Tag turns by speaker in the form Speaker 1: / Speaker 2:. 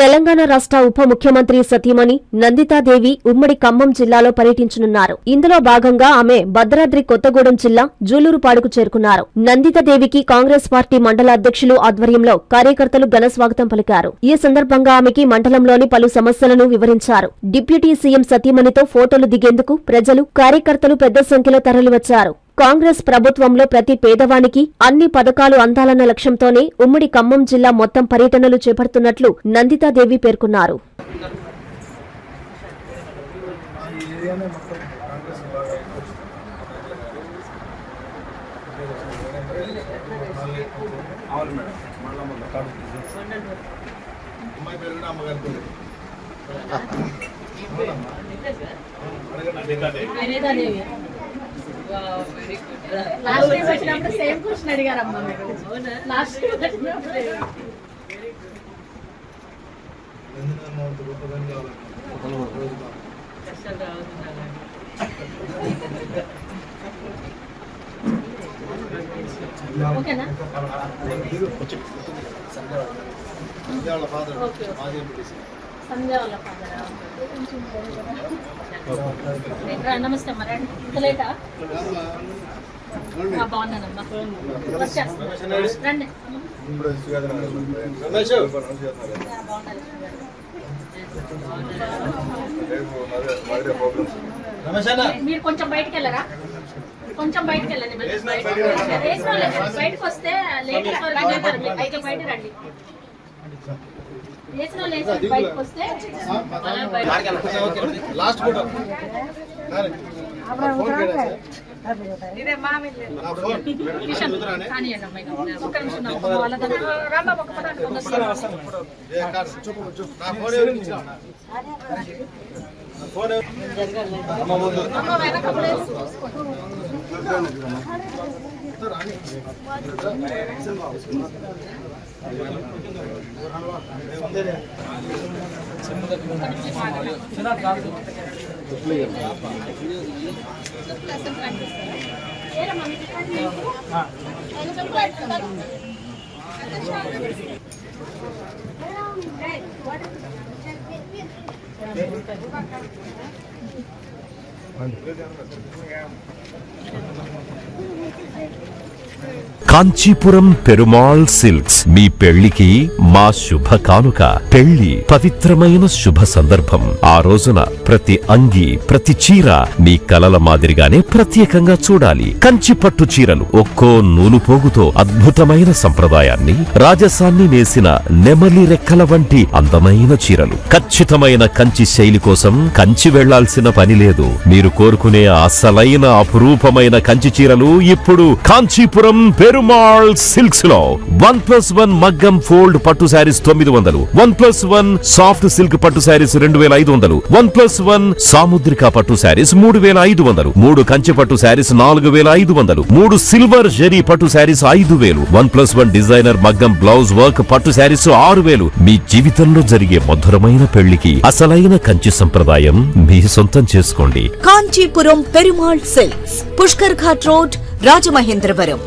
Speaker 1: తెలంగాణ రాష్ట్ర ఉప ముఖ్యమంత్రి సతీమణి నందితాదేవి ఉమ్మడి ఖమ్మం జిల్లాలో పర్యటించనున్నారు. ఇందులో భాగంగా ఆమె భద్రాద్రి కొత్తగూడెం జిల్లా జూలూరుపాడుకు చేరుకున్నారు. నందితాదేవికి కాంగ్రెస్ పార్టీ మండల అధ్యక్షులు ఆధ్వర్యంలో కార్యకర్తలు ఘన స్వాగతం పలికారు. ఈ సందర్భంగా ఆమెకి మండలంలోని పలు సమస్యలను వివరించారు. డిప్యూటీ సీఎం సతీమణితో ఫోటోలు దిగేందుకు ప్రజలు, కార్యకర్తలు పెద్ద సంఖ్యలో తరలివచ్చారు. కాంగ్రెస్ ప్రభుత్వంలో ప్రతి పేదవానికి అన్ని పథకాలు అందాలన్న లక్ష్యంతోనే ఉమ్మడి ఖమ్మం జిల్లా మొత్తం పర్యటనలు చేపడుతున్నట్లు నందితాదేవి పేర్కొన్నారు.
Speaker 2: లాస్ట్ టైం వచ్చినప్పుడు సేమ్ క్వశ్చన్ అడిగారమ్మా మీరు. లాస్ట్ టైం వచ్చినప్పుడు ఓకేనా? సంధ్య వాళ్ళ ఫాదర్. నమస్తే అమ్మా. ఇంత లేటా? బాగున్నానమ్మా. రండి. మీరు కొంచెం బయటకు వెళ్ళరా? కొంచెం బయటకు వెళ్ళండి. బయటకు వస్తే లేట్ అయితే బయట రండి. బయటకు వస్తే
Speaker 3: కాంచీపురం పెరుమాళ్ సిల్క్స్ మీ పెళ్లికి మా శుభ కానుక. పెళ్లి పవిత్రమైన శుభ సందర్భం. ఆ రోజున ప్రతి అంగి, ప్రతి చీర మీ కలల మాదిరిగానే ప్రత్యేకంగా చూడాలి. కంచి పట్టు చీరలు ఒక్కో నూలు పోగుతో అద్భుతమైన సంప్రదాయాన్ని, రాజసాన్ని నేసిన నెమలి రెక్కల వంటి అందమైన చీరలు. ఖచ్చితమైన కంచి శైలి కోసం కంచి వెళ్లాల్సిన పని లేదు. మీరు కోరుకునే అసలైన అపురూపమైన కంచి చీరలు ఇప్పుడు కాంచీపురం పెరుమాళ్ సిల్క్స్ లో 1+1 మగ్గం ఫోల్డ్ పట్టు శారీస్ 900, 1+1 సాఫ్ట్ సిల్క్ పట్టు శారీస్ 2500, 1+1 సాముద్రిక పట్టు శారీస్ 3500, 3 కంచి పట్టు శారీస్ 4500, 3 సిల్వర్ జరీ పట్టు శారీస్ 5000, 1+1 డిజైనర్ మగ్గం బ్లౌజ్ వర్క్ పట్టు శారీస్ 6000. మీ జీవితంలో జరిగే మధురమైన పెళ్లికి అసలైన కంచి సంప్రదాయం మీ సొంతం చేసుకోండి.
Speaker 4: Kanchipuram Perumal silks, Pushkar ghat road, Rajamahendravaram.